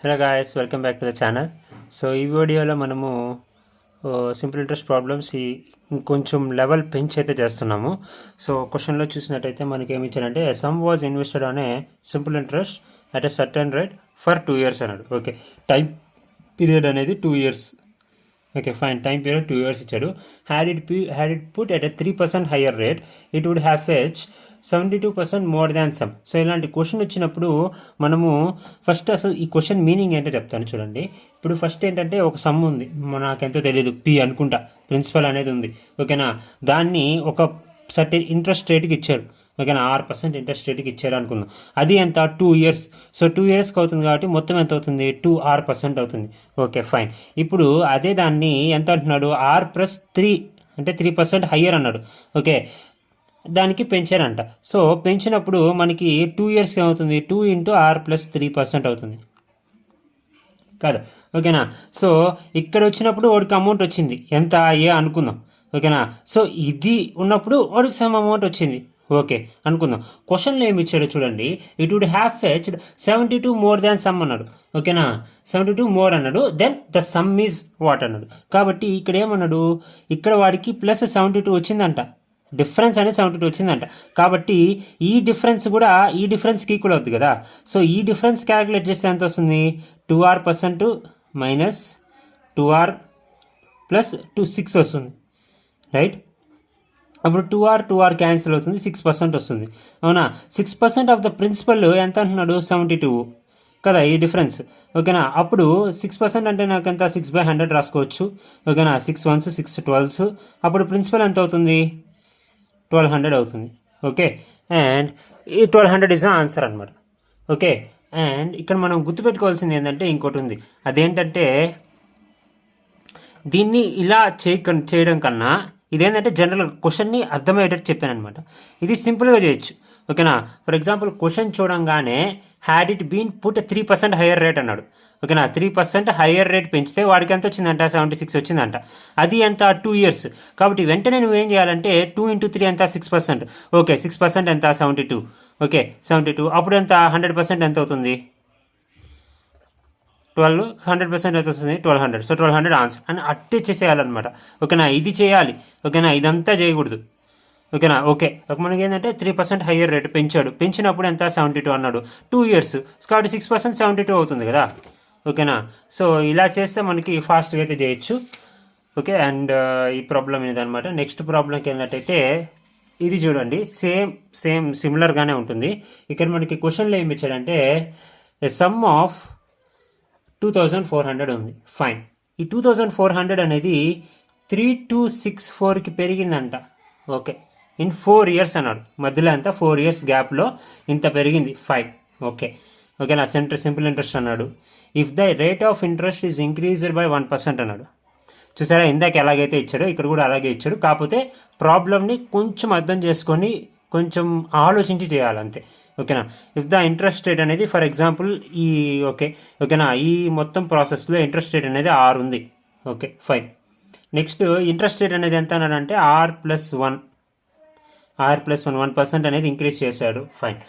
Hello guys, welcome back to the channel. So ఈ వీడియోలో మనము సింపుల్ ఇంట్రెస్ట్ ప్రాబ్లమ్స్ ఇంకొంచెం లెవెల్ పెంచి అయితే చేస్తున్నాము. సో క్వశ్చన్లో చూసినట్టయితే మనకి ఏమి ఇచ్చారంటే sum was invested on a simple interest at a certain rate for 2 years అన్నాడు. ఓకే, టైం పీరియడ్ అనేది 2 years. Okay fine, time period 2 years ఇచ్చాడు. Had it put at a 3% higher rate it would have fetch 72% more than sum. So ఇలాంటి question వచ్చినప్పుడు మనము first అసలు ఈ question meaning ఏంటో చెప్తాను చూడండి. ఇప్పుడు ఫస్ట్ ఏంటంటే ఒక సమ్ ఉంది, నాకెంతో తెలియదు, పి అనుకుంటా, ప్రిన్సిపల్ అనేది ఉంది. ఓకేనా, దాన్ని ఒక సర్టెన్ ఇంట్రెస్ట్ రేట్కి ఇచ్చారు. ఓకేనా, 6% ఇంట్రెస్ట్ రేట్కి ఇచ్చారు అనుకుందాం. అది ఎంత 2 years. సో 2 yearsకి అవుతుంది కాబట్టి మొత్తం ఎంత అవుతుంది, 2% అవుతుంది. Okay fine. ఇప్పుడు అదే దాన్ని ఎంత అంటున్నాడు, R+3 అంటే 3% హయ్యర్ అన్నాడు. ఓకే, దానికి పెంచారంట. సో పెంచినప్పుడు మనకి 2 yearsకి ఏమవుతుంది, 2 × R+3% అవుతుంది కదా. ఓకేనా, సో ఇక్కడ వచ్చినప్పుడు వాడికి అమౌంట్ వచ్చింది ఎంత అనుకుందాం. ఓకేనా, సో ఇది ఉన్నప్పుడు వాడికి సమ్ అమౌంట్ వచ్చింది. ఓకే అనుకుందాం. క్వశ్చన్లో ఏమి ఇచ్చాడు చూడండి, it would have fetched 72 more than sum అన్నాడు. ఓకేనా, 72 మోర్ అన్నాడు, then the sum is what అన్నాడు. కాబట్టి ఇక్కడ ఏమన్నాడు, ఇక్కడ వాడికి +72 వచ్చిందంట, డిఫరెన్స్ అనేది 72 వచ్చిందంట. కాబట్టి ఈ డిఫరెన్స్ కూడా ఈ డిఫరెన్స్కి ఈక్వల్ అవుతుంది కదా. సో ఈ డిఫరెన్స్ క్యాలిక్యులేట్ చేస్తే ఎంత వస్తుంది, 2R% మైనస్ 2R ప్లస్ 6 వస్తుంది, రైట్. అప్పుడు 2R క్యాన్సిల్ అవుతుంది, 6% వస్తుంది. అవునా, 6% ఆఫ్ ద ప్రిన్సిపల్ ఎంత అంటున్నాడు, 72 కదా ఈ డిఫరెన్స్. ఓకేనా, అప్పుడు 6% అంటే నాకు ఎంత, 6/100 రాసుకోవచ్చు. ఓకేనా, 6 1s 6 12s, అప్పుడు ప్రిన్సిపల్ ఎంత అవుతుంది, 1200 అవుతుంది. ఓకే, అండ్ ఈ 1200 ఇస్ ద ఆన్సర్ అనమాట. ఓకే, అండ్ ఇక్కడ మనం గుర్తుపెట్టుకోవాల్సింది ఏంటంటే ఇంకోటి ఉంది, అదేంటంటే దీన్ని ఇలా చేయడం కన్నా ఇదేంటంటే జనరల్ క్వశ్చన్ని అర్థమయ్యేటట్టు చెప్పాను అనమాట. ఇది సింపుల్గా చేయొచ్చు. ఓకేనా, ఫర్ ఎగ్జాంపుల్ క్వశ్చన్ చూడంగానే had it been put 3% higher rate అన్నాడు. ఓకేనా, 3% హయ్యర్ రేట్ పెంచితే వాడికి ఎంత వచ్చిందంట, 76 వచ్చిందంట. అది ఎంత, 2 years. కాబట్టి వెంటనే నువ్వేం చేయాలంటే 2 × 3 ఎంత, 6%. ఓకే, 6% ఎంత, 72. ఓకే 72, అప్పుడు ఎంత, 100% ఎంత అవుతుంది, 100% ఎంత వస్తుంది, 1200. సో 1200 ఆన్సర్ అని అట్టే చేసేయాలన్నమాట. ఓకేనా, ఇది చేయాలి. ఓకేనా, ఇదంతా చేయకూడదు. ఓకేనా, ఓకే మనకి ఏంటంటే 3% హయ్యర్ రేట్ పెంచినప్పుడు ఎంత, 72 అన్నాడు, 2 years. కాబట్టి 6% 72 అవుతుంది కదా. ఓకేనా, సో ఇలా చేస్తే మనకి ఫాస్ట్గా అయితే చేయొచ్చు. ఓకే, అండ్ ఈ ప్రాబ్లం ఇదనమాట. నెక్స్ట్ ప్రాబ్లంకి వెళ్ళినట్టయితే ఇది చూడండి, సేమ్ సిమిలర్గానే ఉంటుంది. ఇక్కడ మనకి క్వశ్చన్లో ఏమి ఇచ్చాడంటే సమ్ ఆఫ్ 2400 ఉంది. ఫైన్, ఈ 2400 అనేది 3264కి పెరిగిందంట. ఓకే, ఇన్ 4 years అన్నాడు, మధ్యలో అంతా 4 years గ్యాప్లో ఇంత పెరిగింది 5. ఓకే ఓకేనా, సింపుల్ ఇంట్రెస్ట్ అన్నాడు. If the rate of interest is increased by 1% అన్నాడు. చూసారా, ఇందాక ఎలాగైతే ఇచ్చాడో ఇక్కడ కూడా అలాగే ఇచ్చాడు. కాకపోతే ప్రాబ్లమ్ని కొంచెం అర్థం చేసుకొని కొంచెం ఆలోచించి చేయాలంతే. ఓకేనా, ఇఫ్ ద ఇంట్రెస్ట్ రేట్ అనేది ఫర్ ఎగ్జాంపుల్ ఈ ఓకేనా, ఈ మొత్తం ప్రాసెస్లో ఇంట్రెస్ట్ రేట్ అనేది 6 ఉంది. Okay fine. Next interest rate అనేది ఎంత అన్నాడంటే R+1 1% అనేది ఇంక్రీజ్ చేశాడు. Fine,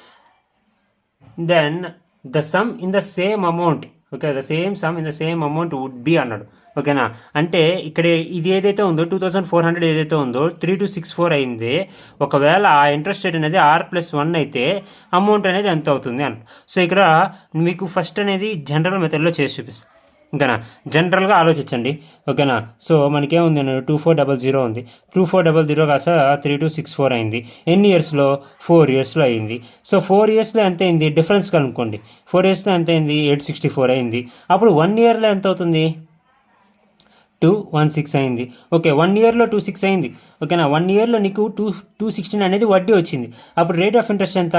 then the sum in the same amount, okay the same sum in the same amount would be అన్నాడు. ఓకేనా, అంటే ఇక్కడ ఇది ఏదైతే ఉందో 2400 ఏదైతే ఉందో 3264 అయింది. ఒకవేళ ఆ ఇంట్రెస్ట్ రేట్ అనేది R+1 అయితే అమౌంట్ అనేది ఎంత అవుతుంది అన్న. సో ఇక్కడ మీకు ఫస్ట్ అనేది జనరల్ మెథడ్లో చేసి చూపిస్తాను. ఓకేనా, జనరల్గా ఆలోచించండి. ఓకేనా, సో మనకేముంది అన్నాడు, 2400 ఉంది. 2400 కాస్త 3264 అయింది. ఎన్ని ఇయర్స్లో, 4 yearsలో అయింది. సో 4 yearsలో ఎంత అయింది, డిఫరెన్స్ కనుక్కోండి. 4 yearsలో ఎంత అయింది, 864 అయింది. అప్పుడు 1 yearలో ఎంత అవుతుంది, 216 అయింది. ఓకే, 1 yearలో 26 అయింది. ఓకేనా, 1 yearలో నీకు 216 అనేది వడ్డీ వచ్చింది. అప్పుడు రేట్ ఆఫ్ ఇంట్రెస్ట్ ఎంత,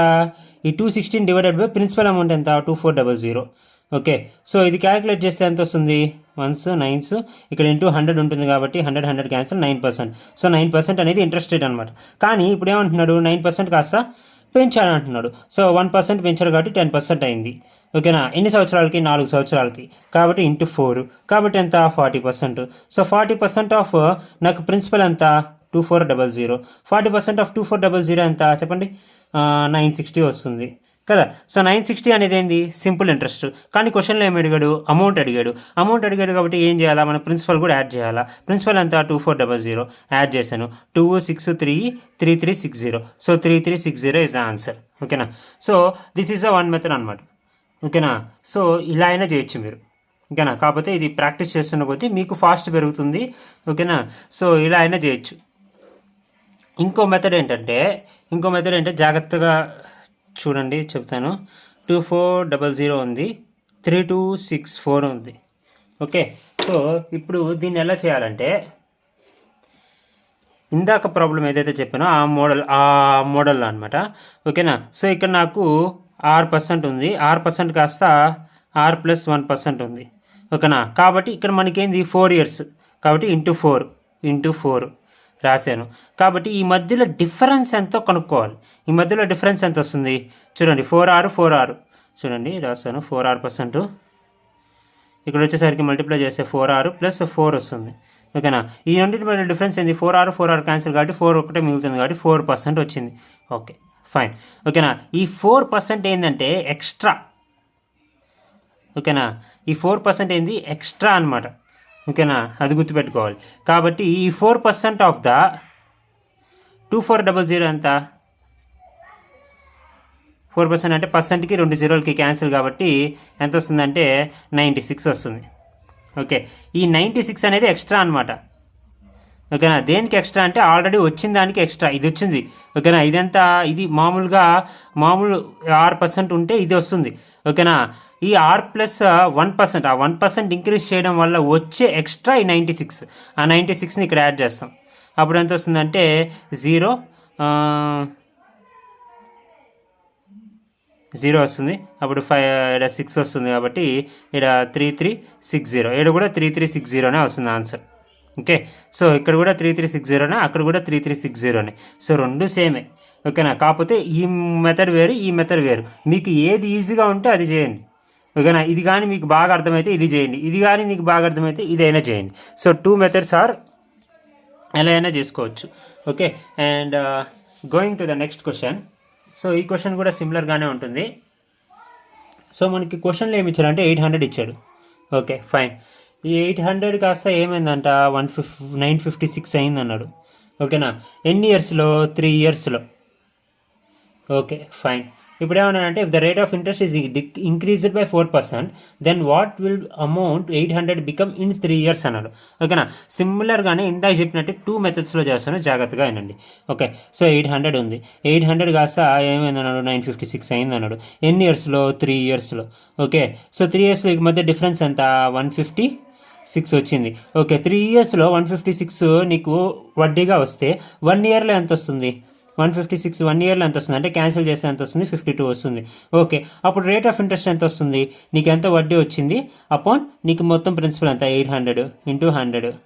ఈ 216 డివైడెడ్ బై ప్రిన్సిపల్ అమౌంట్ ఎంత, 2400. ఓకే, సో ఇది క్యాలిక్యులేట్ చేస్తే ఎంత వస్తుంది, 1s 9s, ఇక్కడ ఇంటూ 100 ఉంటుంది కాబట్టి 100 క్యాన్సిల్, 9%. సో 9% అనేది ఇంట్రెస్ట్ రేట్ అనమాట. కానీ ఇప్పుడు ఏమంటున్నాడు, 9% కాస్త పెంచాలంటున్నాడు. సో 1% పెంచాడు కాబట్టి 10% అయింది. ఓకేనా, ఎన్ని సంవత్సరాలకి, 4 సంవత్సరాలకి, కాబట్టి ఇంటూ 4, కాబట్టి ఎంత, 40%. సో 40% ఆఫ్ నాకు ప్రిన్సిపల్ ఎంత, 2400. 40% ఆఫ్ 2400 ఎంత చెప్పండి, 960 వస్తుంది. కదా. సో 960 అనేది ఏంది సింపుల్ ఇంట్రెస్ట్. కానీ క్వశ్చన్లో ఏమి అడిగాడు, అమౌంట్ అడిగాడు కాబట్టి ఏం చేయాలా, మనం ప్రిన్సిపల్ కూడా యాడ్ చేయాలా. ప్రిన్సిపల్ ఎంత 2400 యాడ్ చేశాను, 2 6 3 3360. So 3360 is the answer. ఓకేనా. So this is the one method అనమాట. ఓకేనా. సో ఇలా అయినా చేయొచ్చు మీరు. ఓకేనా. కాకపోతే ఇది ప్రాక్టీస్ చేస్తున్న కొద్దీ మీకు ఫాస్ట్ పెరుగుతుంది. ఓకేనా. సో ఇలా అయినా చేయొచ్చు. ఇంకో మెథడ్ ఏంటంటే జాగ్రత్తగా చూడండి, చెప్తాను. 2400 ఉంది, 3264 ఉంది. ఓకే. సో ఇప్పుడు దీన్ని ఎలా చేయాలంటే, ఇందాక ప్రాబ్లం ఏదైతే చెప్పానో ఆ మోడల్లో అనమాట. ఓకేనా. సో ఇక్కడ నాకు 6% ఉంది, 6% కాస్త R+1% ఉంది. ఓకేనా. కాబట్టి ఇక్కడ మనకేంది 4 years కాబట్టి ఇంటూ ఫోర్ రాశాను. కాబట్టి ఈ మధ్యలో డిఫరెన్స్ ఎంతో కనుక్కోవాలి. ఈ మధ్యలో డిఫరెన్స్ ఎంత వస్తుంది చూడండి, 4R చూడండి రాశాను. 4R%, ఇక్కడ వచ్చేసరికి మల్టిప్లై చేస్తే 4R + 4 వస్తుంది. ఓకేనా. ఈ రెండింటి మధ్య డిఫరెన్స్ ఏంది, 4R క్యాన్సిల్ కాబట్టి 4 ఒకటే మిగులుతుంది కాబట్టి 4% వచ్చింది. Okay fine. ఓకేనా. ఈ 4% ఏంటంటే ఎక్స్ట్రా. ఓకేనా. ఈ 4% ఏంది ఎక్స్ట్రా అనమాట. ఓకేనా. అది గుర్తుపెట్టుకోవాలి. కాబట్టి ఈ 4% ఆఫ్ ద 2400 ఎంత, 4% అంటే పర్సెంట్కి 2 జీరోలకి క్యాన్సిల్ కాబట్టి ఎంత వస్తుందంటే 96 వస్తుంది. ఓకే. ఈ 96 అనేది ఎక్స్ట్రా అనమాట. ఓకేనా. దేనికి ఎక్స్ట్రా అంటే ఆల్రెడీ వచ్చిన దానికి ఎక్స్ట్రా ఇది వచ్చింది. ఓకేనా. ఇదంతా ఇది మామూలు 6% ఉంటే ఇది వస్తుంది. ఓకేనా. ఈ R+1%, ఆ 1% ఇంక్రీజ్ చేయడం వల్ల వచ్చే ఎక్స్ట్రా ఈ 96. ఆ 96ని ఇక్కడ యాడ్ చేస్తాం. అప్పుడు ఎంత వస్తుందంటే 0 వస్తుంది. అప్పుడు 6 వస్తుంది కాబట్టి ఇక్కడ 3360, ఇక్కడ కూడా 3360 వస్తుంది ఆన్సర్. ఓకే. సో ఇక్కడ కూడా 3360, అక్కడ కూడా 3360. సో రెండు సేమే. ఓకేనా. కాకపోతే ఈ మెథడ్ వేరు, ఈ మెథడ్ వేరు. మీకు ఏది ఈజీగా ఉంటే అది చేయండి. ఓకేనా. ఇది కానీ మీకు బాగా అర్థమైతే ఇది చేయండి, ఇది కానీ మీకు బాగా అర్థమైతే ఇదైనా చేయండి. సో 2 methods ఆర్ ఎలా అయినా చేసుకోవచ్చు. Okay. And going to the next question. So ఈ క్వశ్చన్ కూడా సిమిలర్గానే ఉంటుంది. సో మనకి క్వశ్చన్లో ఏమి ఇచ్చారంటే 800 ఇచ్చాడు. Okay fine. ఈ 800 కాస్త ఏమైందంట 956 అయింది అన్నాడు. ఓకేనా. ఎన్ని ఇయర్స్లో, 3 yearsలో. Okay fine. ఇప్పుడు ఏమన్నానంటే if the rate of interest is increased by 4%, then what will amount 800 become in 3 years అన్నాడు. ఓకేనా. సిమిలర్గానే ఇందాక చెప్పినట్టు 2 methodsలో చేస్తాను, జాగ్రత్తగా వినండి. ఓకే. సో 800 ఉంది, 800 కాస్త ఏమైంది అన్నాడు 956 అయింది అన్నాడు. ఎన్ని ఇయర్స్లో, 3 yearsలో. ఓకే. సో 3 yearsలో ఈ మధ్య డిఫరెన్స్ ఎంత 156 వచ్చింది. ఓకే. 3 yearsలో 156 నీకు వడ్డీగా వస్తే 1 yearలో ఎంత వస్తుంది, 156 1 yearలో ఎంత వస్తుంది అంటే క్యాన్సిల్ చేస్తే ఎంత వస్తుంది, 52 వస్తుంది. ఓకే. అప్పుడు రేట్ ఆఫ్ ఇంట్రెస్ట్ ఎంత వస్తుంది, నీకు ఎంత వడ్డీ వచ్చింది అపాన్ నీకు మొత్తం ప్రిన్సిపల్ ఎంత 800 × 100.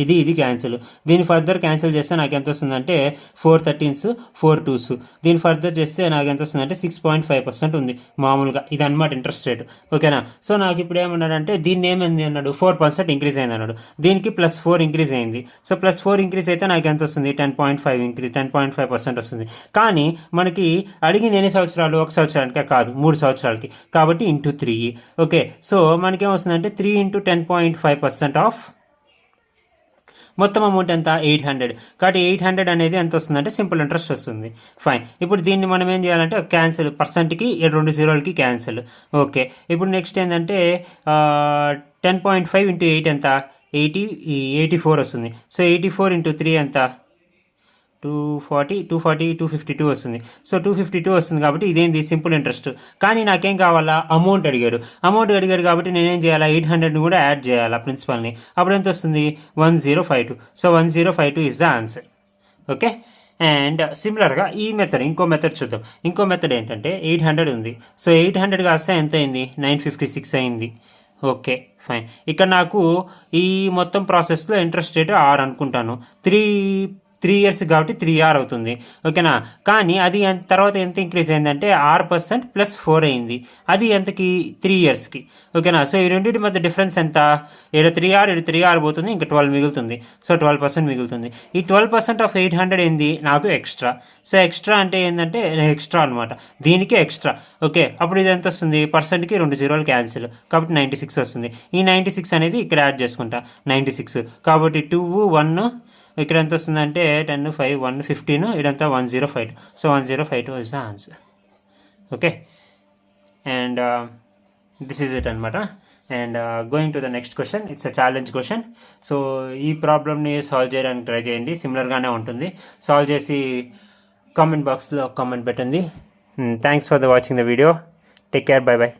ఇది క్యాన్సిల్. దీన్ని ఫర్దర్ క్యాన్సిల్ చేస్తే నాకు ఎంత వస్తుందంటే 4 13s 4 2s. దీన్ని ఫర్దర్ చేస్తే నాకు ఎంత వస్తుందంటే 6.5% ఉంది మామూలుగా. ఇది అనమాట ఇంట్రెస్ట్ రేట్. ఓకేనా. సో నాకు ఇప్పుడు ఏమన్నాడంటే దీన్ని ఏమైంది అన్నాడు 4% ఇంక్రీజ్ అయింది అన్నాడు. దీనికి +4 ఇంక్రీజ్ అయింది. సో +4 ఇంక్రీజ్ అయితే నాకు ఎంత వస్తుంది 10.5% వస్తుంది. కానీ మనకి అడిగింది ఎన్ని సంవత్సరాలు, 1 సంవత్సరానికే కాదు 3 సంవత్సరాలకి. కాబట్టి ఇంటూ 3. ఓకే. సో మనకేమొస్తుందంటే 3 × 10.5% ఆఫ్ మొత్తం అమౌంట్ ఎంత 800. కాబట్టి 800 అనేది ఎంత వస్తుందంటే సింపుల్ ఇంట్రెస్ట్ వస్తుంది. ఫైన్. ఇప్పుడు దీన్ని మనం ఏం చేయాలంటే క్యాన్సిల్, పర్సెంట్కి 2 జీరోలకి క్యాన్సిల్. ఓకే. ఇప్పుడు నెక్స్ట్ ఏంటంటే 10.5 × 8 ఎంత 84 వస్తుంది. సో 84 × 3 ఎంత 240 252 వస్తుంది. సో 252 వస్తుంది కాబట్టి ఇదేంది సింపుల్ ఇంట్రెస్ట్. కానీ నాకేం కావాలా, అమౌంట్ అడిగాడు కాబట్టి నేనేం చేయాలా 800ని కూడా యాడ్ చేయాలా ప్రిన్సిపల్ని. అప్పుడు ఎంత వస్తుంది 1052. So 1052 is the answer. Okay. And సిమిలర్గా ఈ మెథడ్ ఇంకో మెథడ్ చూద్దాం. ఇంకో మెథడ్ ఏంటంటే 800 ఉంది. సో 800 కాస్త ఎంత అయింది 956 అయింది. Okay fine. ఇక్కడ నాకు ఈ మొత్తం ప్రాసెస్లో ఇంట్రెస్ట్ రేట్ 6 అనుకుంటాను. 3 3 ఇయర్స్ కాబట్టి 3R అవుతుంది, ఓకేనా. కానీ అది తర్వాత ఎంత ఇంక్రీజ్ అయిందంటే R% ప్లస్ 4 అయింది, అది ఎంతకి 3 ఇయర్స్కి, ఓకేనా. సో ఈ రెండింటి మధ్య డిఫరెన్స్ ఎంత, ఇక్కడ 3R ఇక్కడ 3R పోతుంది, ఇంకా 12 మిగులుతుంది. సో 12% మిగులుతుంది. ఈ 12% ఆఫ్ 800 ఏంది నాకు ఎక్స్ట్రా. సో ఎక్స్ట్రా అంటే ఏంటంటే ఎక్స్ట్రా అనమాట, దీనికి ఎక్స్ట్రా, ఓకే. అప్పుడు ఇది ఎంత వస్తుంది, పర్సెంట్కి 2 జీరోలు క్యాన్సిల్, కాబట్టి 96 వస్తుంది. ఈ 96 అనేది ఇక్కడ యాడ్ చేసుకుంటా, 96 కాబట్టి 2 1 ఇక్కడ ఎంత వస్తుందంటే 10 5 1 15, ఇదంతా 1052. So 1052 is the answer, okay. And this is it అనమాట. And going to the next question, it's a challenge question. So ఈ ప్రాబ్లమ్ని సాల్వ్ చేయడానికి ట్రై చేయండి, సిమిలర్గానే ఉంటుంది. సాల్వ్ చేసి కామెంట్ బాక్స్లో కామెంట్ పెట్టండి. Thanks for the watching the video. Take care, by by.